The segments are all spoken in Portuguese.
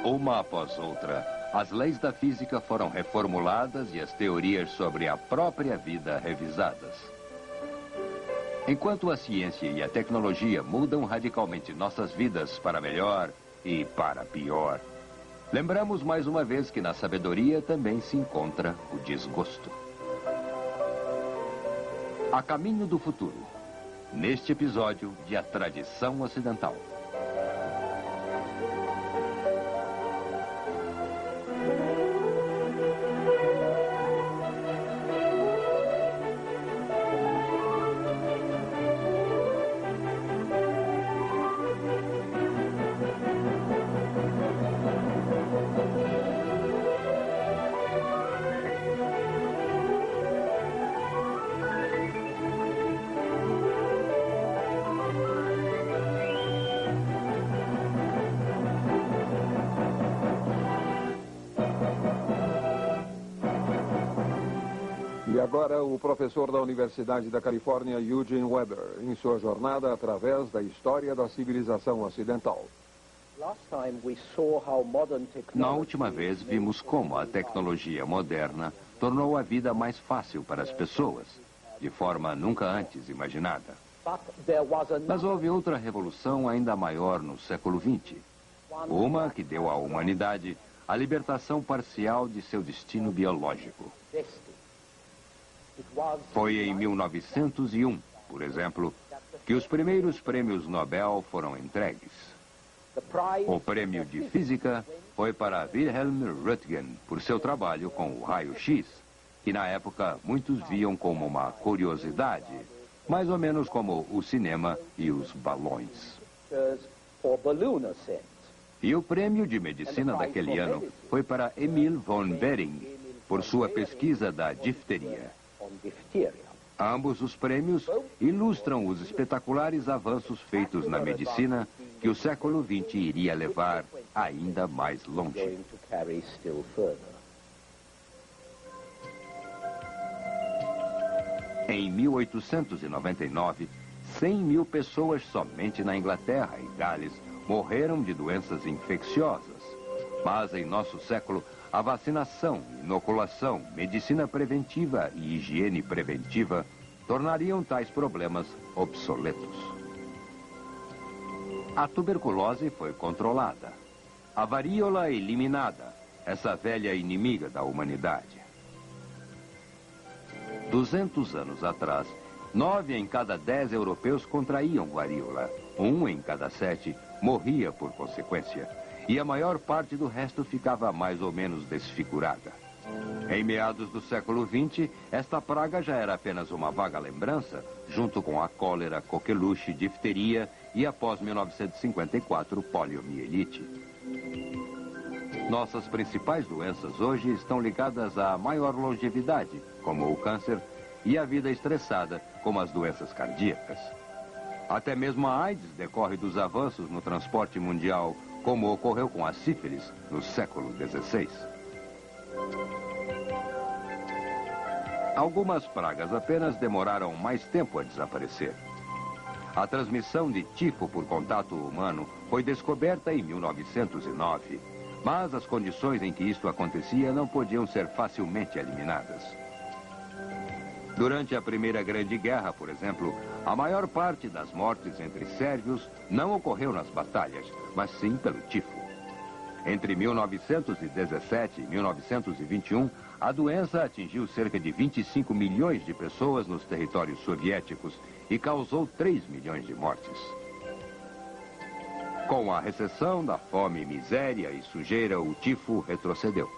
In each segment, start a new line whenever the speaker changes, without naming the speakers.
Uma após outra, as leis da física foram reformuladas e as teorias sobre a própria vida revisadas. Enquanto a ciência e a tecnologia mudam radicalmente nossas vidas para melhor e para pior, lembramos mais uma vez que na sabedoria também se encontra o desgosto. A caminho do futuro, neste episódio de A Tradição Ocidental.
E agora o professor da Universidade da Califórnia, Eugene Weber, em sua jornada através da história da civilização ocidental.
Na última vez, vimos como a tecnologia moderna tornou a vida mais fácil para as pessoas, de forma nunca antes imaginada. Mas houve outra revolução ainda maior no século XX. Uma que deu à humanidade a libertação parcial de seu destino biológico. Foi em 1901, por exemplo, que os primeiros prêmios Nobel foram entregues. O prêmio de física foi para Wilhelm Röntgen por seu trabalho com o raio-x, que na época muitos viam como uma curiosidade, mais ou menos como o cinema e os balões. E o prêmio de medicina daquele ano foi para Emil von Behring por sua pesquisa da difteria. Ambos os prêmios ilustram os espetaculares avanços feitos na medicina que o século XX iria levar ainda mais longe. Em 1899, 100 mil pessoas somente na Inglaterra e Gales morreram de doenças infecciosas. Mas em nosso século, a vacinação, inoculação, medicina preventiva e higiene preventiva tornariam tais problemas obsoletos. A tuberculose foi controlada. A varíola eliminada, essa velha inimiga da humanidade. 200 anos atrás, 9 em cada 10 europeus contraíam varíola. 1 em cada 7 morria por consequência. E a maior parte do resto ficava mais ou menos desfigurada. Em meados do século XX, esta praga já era apenas uma vaga lembrança, junto com a cólera, coqueluche, difteria e, após 1954, poliomielite. Nossas principais doenças hoje estão ligadas à maior longevidade, como o câncer, e à vida estressada, como as doenças cardíacas. Até mesmo a AIDS decorre dos avanços no transporte mundial, como ocorreu com a sífilis no século XVI. Algumas pragas apenas demoraram mais tempo a desaparecer. A transmissão de tifo por contato humano foi descoberta em 1909, mas as condições em que isto acontecia não podiam ser facilmente eliminadas. Durante a Primeira Grande Guerra, por exemplo, a maior parte das mortes entre sérvios não ocorreu nas batalhas, mas sim pelo tifo. Entre 1917 e 1921, a doença atingiu cerca de 25 milhões de pessoas nos territórios soviéticos e causou 3 milhões de mortes. Com a recessão da fome, miséria e sujeira, o tifo retrocedeu.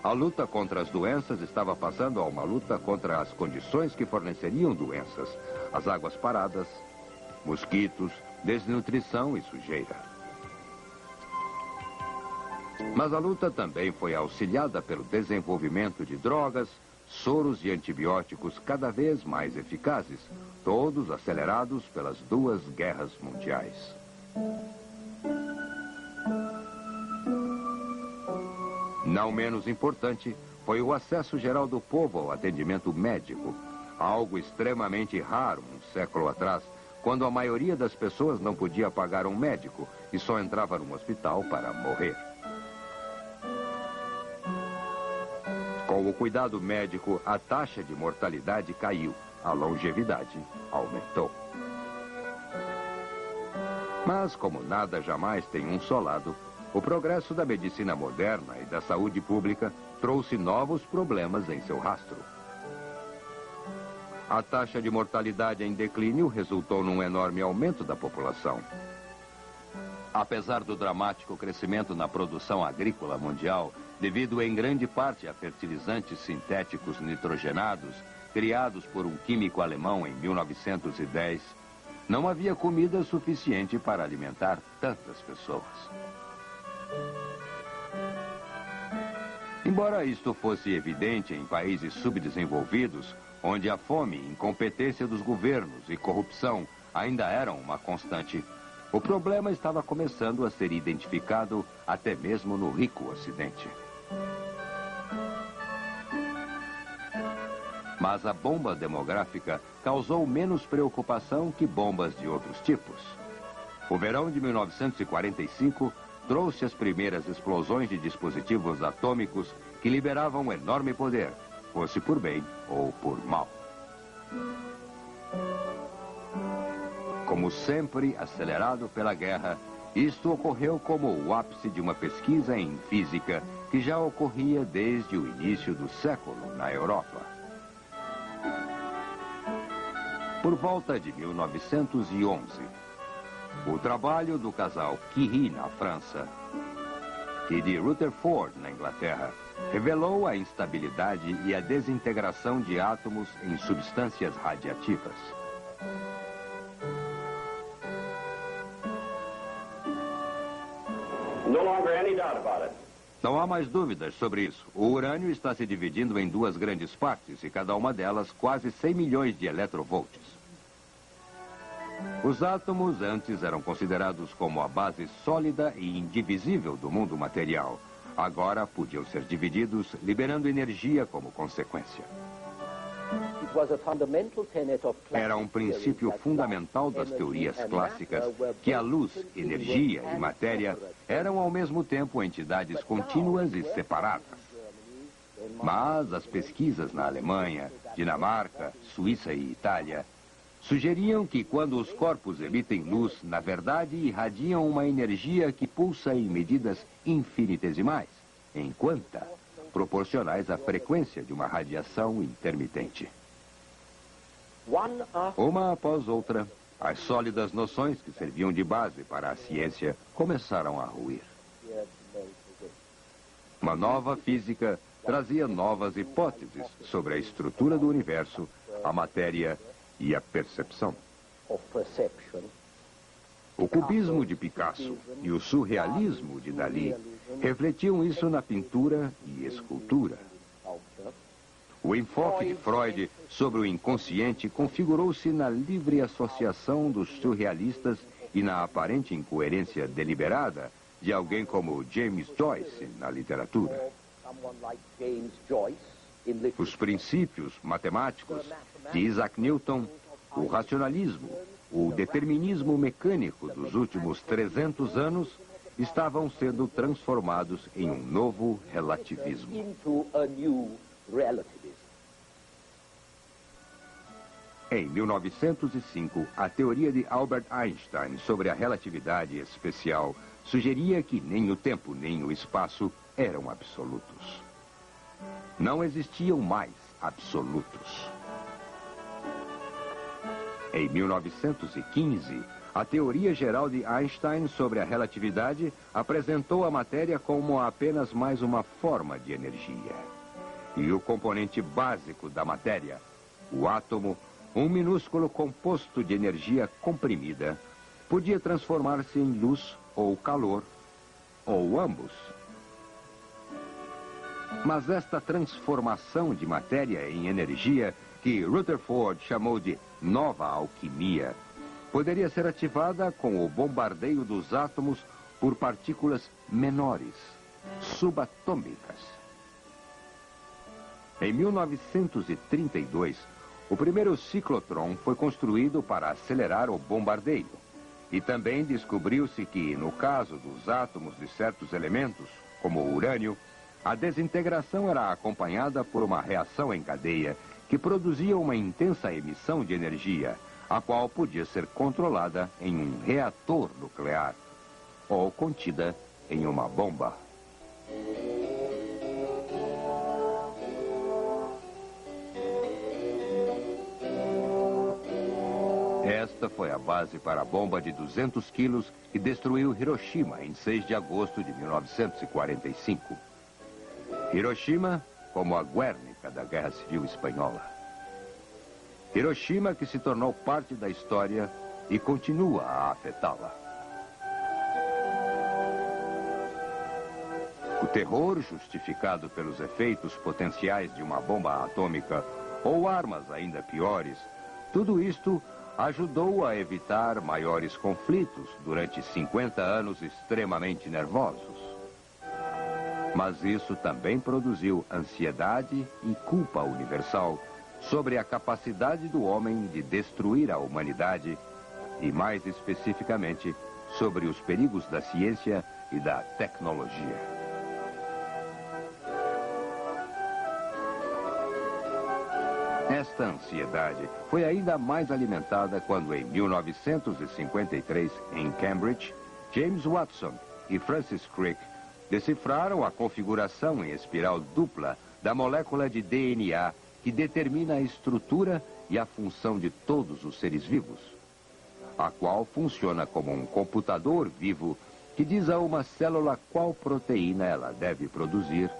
A luta contra as doenças estava passando a uma luta contra as condições que forneceriam doenças, as águas paradas, mosquitos, desnutrição e sujeira. Mas a luta também foi auxiliada pelo desenvolvimento de drogas, soros e antibióticos cada vez mais eficazes, todos acelerados pelas 2 guerras mundiais. Não menos importante foi o acesso geral do povo ao atendimento médico, algo extremamente raro um século atrás, quando a maioria das pessoas não podia pagar um médico e só entrava num hospital para morrer. Com o cuidado médico, a taxa de mortalidade caiu, a longevidade aumentou. Mas, como nada jamais tem um só lado, o progresso da medicina moderna e da saúde pública trouxe novos problemas em seu rastro. A taxa de mortalidade em declínio resultou num enorme aumento da população. Apesar do dramático crescimento na produção agrícola mundial, devido em grande parte a fertilizantes sintéticos nitrogenados, criados por um químico alemão em 1910, não havia comida suficiente para alimentar tantas pessoas. Embora isto fosse evidente em países subdesenvolvidos, onde a fome, incompetência dos governos e corrupção ainda eram uma constante, o problema estava começando a ser identificado até mesmo no rico Ocidente. Mas a bomba demográfica causou menos preocupação que bombas de outros tipos. O verão de 1945 trouxe as primeiras explosões de dispositivos atômicos que liberavam enorme poder, fosse por bem ou por mal. Como sempre acelerado pela guerra, isto ocorreu como o ápice de uma pesquisa em física que já ocorria desde o início do século na Europa. Por volta de 1911, o trabalho do casal Curie na França e de Rutherford na Inglaterra revelou a instabilidade e a desintegração de átomos em substâncias radiativas. Não há mais dúvidas sobre isso. O urânio está se dividindo em duas grandes partes e cada uma delas quase 100 milhões de electrovolts. Os átomos antes eram considerados como a base sólida e indivisível do mundo material. Agora podiam ser divididos, liberando energia como consequência. Era um princípio fundamental das teorias clássicas que a luz, energia e matéria eram ao mesmo tempo entidades contínuas e separadas. Mas as pesquisas na Alemanha, Dinamarca, Suíça e Itália sugeriam que quando os corpos emitem luz, na verdade irradiam uma energia que pulsa em medidas infinitesimais, em quanta, proporcionais à frequência de uma radiação intermitente. Uma após outra, as sólidas noções que serviam de base para a ciência começaram a ruir. Uma nova física trazia novas hipóteses sobre a estrutura do universo, a matéria e a percepção. O cubismo de Picasso e o surrealismo de Dalí refletiam isso na pintura e escultura. O enfoque de Freud sobre o inconsciente configurou-se na livre associação dos surrealistas e na aparente incoerência deliberada de alguém como James Joyce na literatura. Os princípios matemáticos de Isaac Newton, o racionalismo, o determinismo mecânico dos últimos 300 anos estavam sendo transformados em um novo relativismo. Em 1905, a teoria de Albert Einstein sobre a relatividade especial sugeria que nem o tempo nem o espaço eram absolutos. Não existiam mais absolutos. Em 1915, a teoria geral de Einstein sobre a relatividade apresentou a matéria como apenas mais uma forma de energia. E o componente básico da matéria, o átomo, um minúsculo composto de energia comprimida, podia transformar-se em luz ou calor, ou ambos. Mas esta transformação de matéria em energia, que Rutherford chamou de nova alquimia, poderia ser ativada com o bombardeio dos átomos por partículas menores, subatômicas. Em 1932, o primeiro ciclotron foi construído para acelerar o bombardeio. E também descobriu-se que, no caso dos átomos de certos elementos, como o urânio, A desintegração era acompanhada por uma reação em cadeia que produzia uma intensa emissão de energia, a qual podia ser controlada em um reator nuclear ou contida em uma bomba. Esta foi a base para a bomba de 200 quilos que destruiu Hiroshima em 6 de agosto de 1945. Hiroshima como a Guernica da Guerra Civil Espanhola. Hiroshima que se tornou parte da história e continua a afetá-la. O terror justificado pelos efeitos potenciais de uma bomba atômica ou armas ainda piores, tudo isto ajudou a evitar maiores conflitos durante 50 anos extremamente nervosos. Mas isso também produziu ansiedade e culpa universal sobre a capacidade do homem de destruir a humanidade e, mais especificamente, sobre os perigos da ciência e da tecnologia. Esta ansiedade foi ainda mais alimentada quando, em 1953, em Cambridge, James Watson e Francis Crick decifraram a configuração em espiral dupla da molécula de DNA que determina a estrutura e a função de todos os seres vivos, a qual funciona como um computador vivo que diz a uma célula qual proteína ela deve produzir,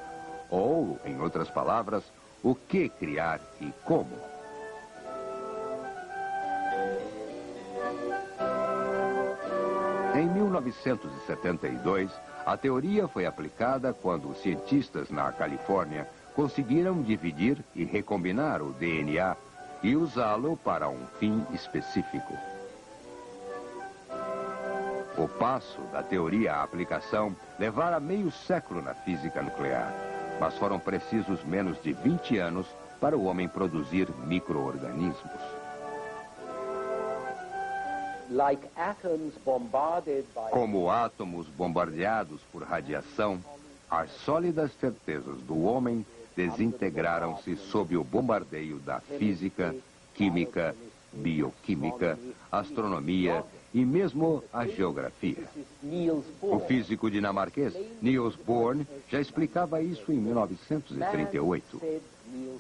ou, em outras palavras, o que criar e como. Em 1972, a teoria foi aplicada quando os cientistas na Califórnia conseguiram dividir e recombinar o DNA e usá-lo para um fim específico. O passo da teoria à aplicação levara meio século na física nuclear, mas foram precisos menos de 20 anos para o homem produzir micro-organismos. Como átomos bombardeados por radiação, as sólidas certezas do homem desintegraram-se sob o bombardeio da física, química, bioquímica, astronomia e mesmo a geografia. O físico dinamarquês Niels Bohr já explicava isso em 1938.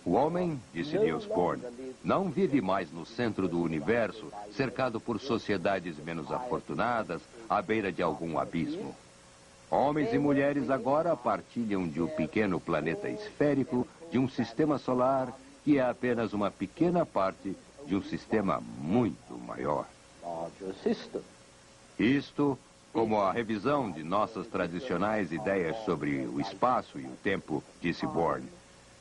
O homem, disse Niels Bohr, não vive mais no centro do universo, cercado por sociedades menos afortunadas, à beira de algum abismo. Homens e mulheres agora partilham de um pequeno planeta esférico de um sistema solar que é apenas uma pequena parte de um sistema muito maior. Isto, como a revisão de nossas tradicionais ideias sobre o espaço e o tempo, disse Bohr,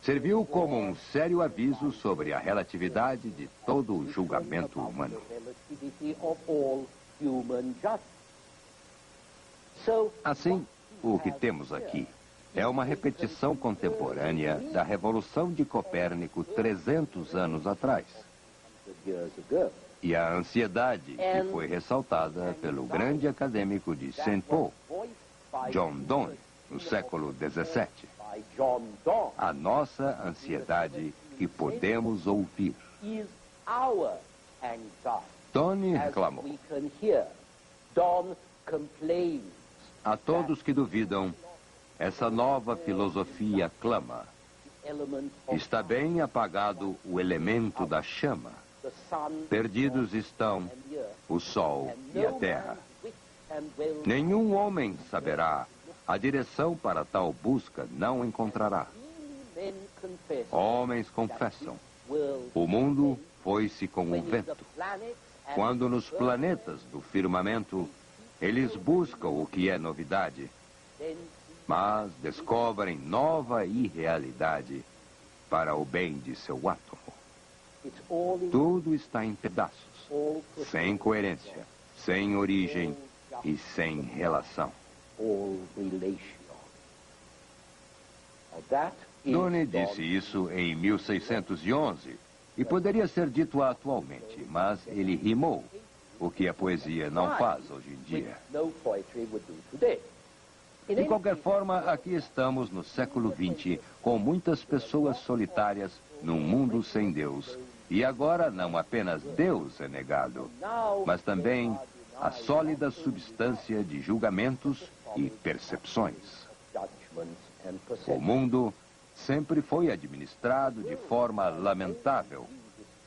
serviu como um sério aviso sobre a relatividade de todo o julgamento humano. Assim, o que temos aqui é uma repetição contemporânea da Revolução de Copérnico 300 anos atrás. E a ansiedade que foi ressaltada pelo grande acadêmico de St. Paul, John Donne, no século XVII. A nossa ansiedade que podemos ouvir. Donne reclamou. A todos que duvidam, essa nova filosofia clama. Está bem apagado o elemento da chama. Perdidos estão o sol e a terra. Nenhum homem saberá. A direção para tal busca não encontrará. Homens confessam. O mundo foi-se com o vento. Quando nos planetas do firmamento, eles buscam o que é novidade, mas descobrem nova irrealidade para o bem de seu átomo. Tudo está em pedaços, sem coerência, sem origem e sem relação. Donne disse isso em 1611 e poderia ser dito atualmente, mas ele rimou, o que a poesia não faz hoje em dia. De qualquer forma, aqui estamos no século XX, com muitas pessoas solitárias num mundo sem Deus. E agora não apenas Deus é negado, mas também a sólida substância de julgamentos e percepções. O mundo sempre foi administrado de forma lamentável,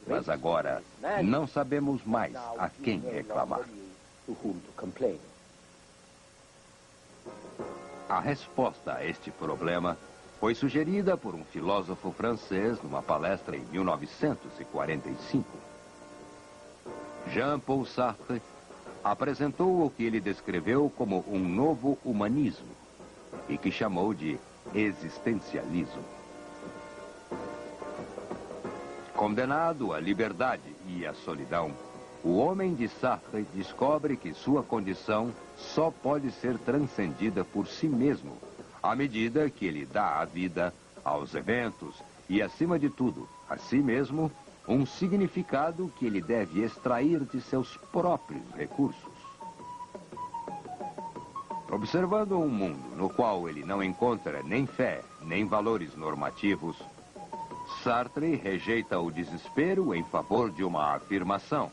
mas agora não sabemos mais a quem reclamar. A resposta a este problema foi sugerida por um filósofo francês numa palestra em 1945. Jean-Paul Sartre apresentou o que ele descreveu como um novo humanismo e que chamou de existencialismo. Condenado à liberdade e à solidão, o homem de Sartre descobre que sua condição só pode ser transcendida por si mesmo, à medida que ele dá à vida, aos eventos e, acima de tudo, a si mesmo, um significado que ele deve extrair de seus próprios recursos. Observando um mundo no qual ele não encontra nem fé, nem valores normativos, Sartre rejeita o desespero em favor de uma afirmação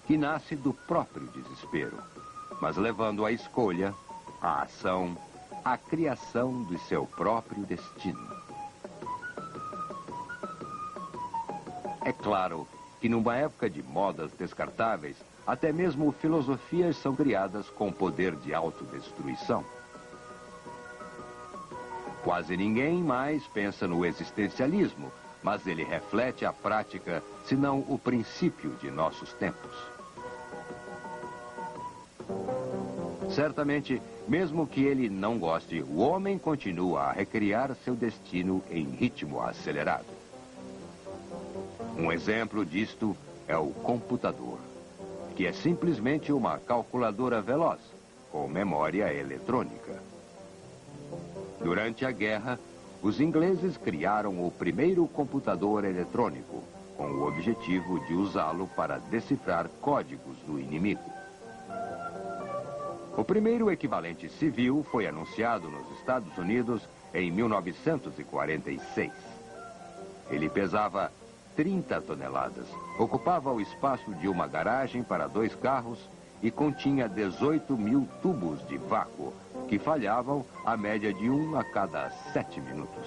que nasce do próprio desespero, mas levando à escolha, à ação, à criação de seu próprio destino. É claro que numa época de modas descartáveis, até mesmo filosofias são criadas com poder de autodestruição. Quase ninguém mais pensa no existencialismo, mas ele reflete a prática, se não o princípio de nossos tempos. Certamente, mesmo que ele não goste, o homem continua a recriar seu destino em ritmo acelerado. Um exemplo disto é o computador, que é simplesmente uma calculadora veloz, com memória eletrônica. Durante a guerra, os ingleses criaram o primeiro computador eletrônico, com o objetivo de usá-lo para decifrar códigos do inimigo. O primeiro equivalente civil foi anunciado nos Estados Unidos em 1946. Ele pesava 30 toneladas, ocupava o espaço de uma garagem para 2 carros e continha 18 mil tubos de vácuo, que falhavam a média de 1 a cada 7 minutos.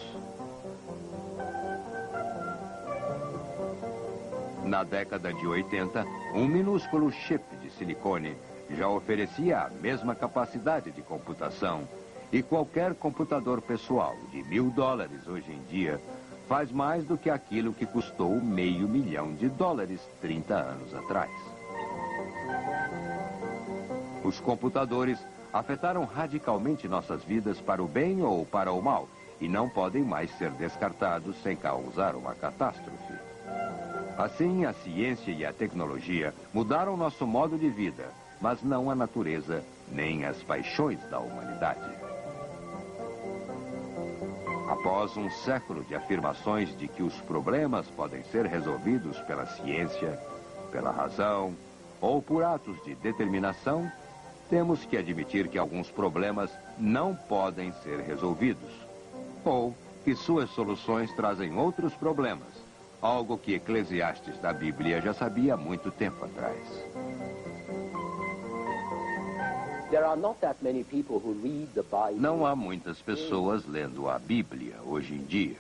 Na década de 80, um minúsculo chip de silicone já oferecia a mesma capacidade de computação, e qualquer computador pessoal de $1.000 hoje em dia faz mais do que aquilo que custou $500 milhão 30 anos atrás. Os computadores afetaram radicalmente nossas vidas para o bem ou para o mal, e não podem mais ser descartados sem causar uma catástrofe. Assim, a ciência e a tecnologia mudaram nosso modo de vida, mas não a natureza nem as paixões da humanidade. Após um século de afirmações de que os problemas podem ser resolvidos pela ciência, pela razão ou por atos de determinação, temos que admitir que alguns problemas não podem ser resolvidos, ou que suas soluções trazem outros problemas, algo que Eclesiastes da Bíblia já sabia há muito tempo atrás. Não há muitas pessoas lendo a Bíblia hoje em dia,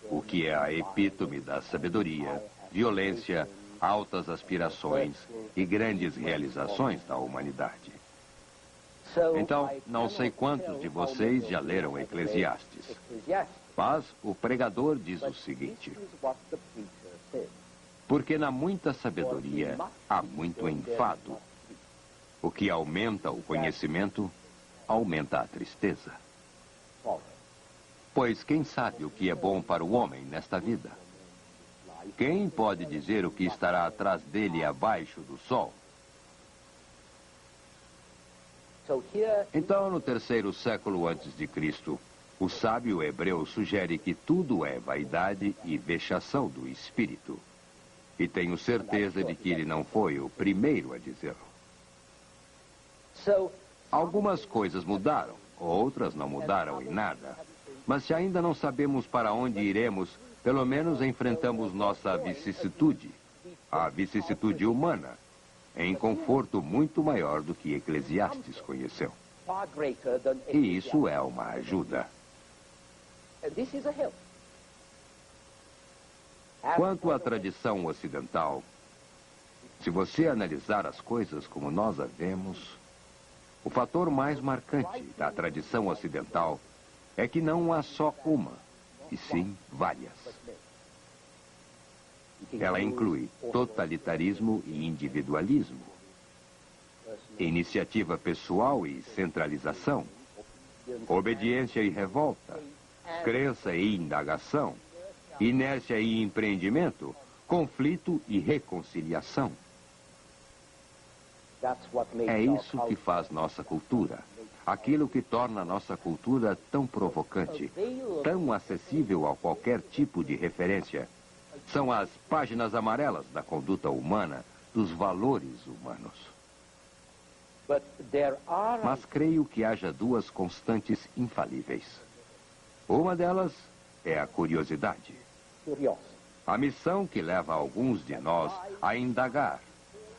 o que é a epítome da sabedoria, violência, altas aspirações e grandes realizações da humanidade. Então, não sei quantos de vocês já leram Eclesiastes, mas o pregador diz o seguinte: porque na muita sabedoria há muito enfado. O que aumenta o conhecimento, aumenta a tristeza. Pois quem sabe o que é bom para o homem nesta vida? Quem pode dizer o que estará atrás dele abaixo do sol? Então, no 3º século antes de Cristo, o sábio hebreu sugere que tudo é vaidade e vexação do espírito. E tenho certeza de que ele não foi o primeiro a dizê-lo. Algumas coisas mudaram, outras não mudaram em nada. Mas se ainda não sabemos para onde iremos, pelo menos enfrentamos nossa vicissitude, a vicissitude humana, em conforto muito maior do que Eclesiastes conheceu. E isso é uma ajuda. Quanto à tradição ocidental, se você analisar as coisas como nós a vemos, o fator mais marcante da tradição ocidental é que não há só uma, e sim várias. Ela inclui totalitarismo e individualismo, iniciativa pessoal e centralização, obediência e revolta, crença e indagação, inércia e empreendimento, conflito e reconciliação. É isso que faz nossa cultura. Aquilo que torna nossa cultura tão provocante, tão acessível a qualquer tipo de referência. São as páginas amarelas da conduta humana, dos valores humanos. Mas creio que haja duas constantes infalíveis. Uma delas é a curiosidade. A missão que leva alguns de nós a indagar,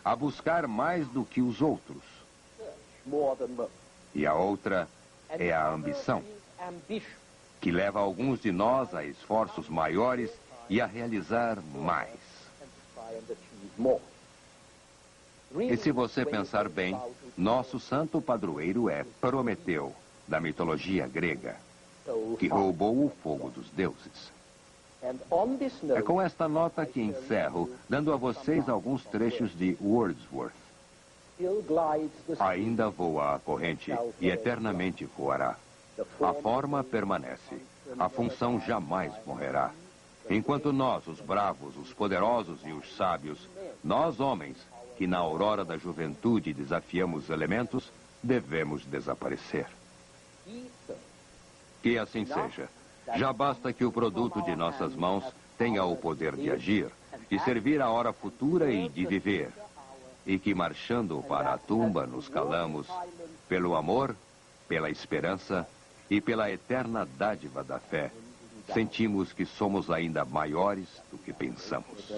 a buscar mais do que os outros. E a outra é a ambição, que leva alguns de nós a esforços maiores e a realizar mais. E se você pensar bem, nosso santo padroeiro é Prometeu, da mitologia grega, que roubou o fogo dos deuses. É com esta nota que encerro, dando a vocês alguns trechos de Wordsworth. Ainda voa a corrente e eternamente voará. A forma permanece. A função jamais morrerá. Enquanto nós, os bravos, os poderosos e os sábios, nós homens, que na aurora da juventude desafiamos os elementos, devemos desaparecer. Que assim seja. Já basta que o produto de nossas mãos tenha o poder de agir, de servir à hora futura e de viver. E que marchando para a tumba nos calamos pelo amor, pela esperança e pela eterna dádiva da fé. Sentimos que somos ainda maiores do que pensamos.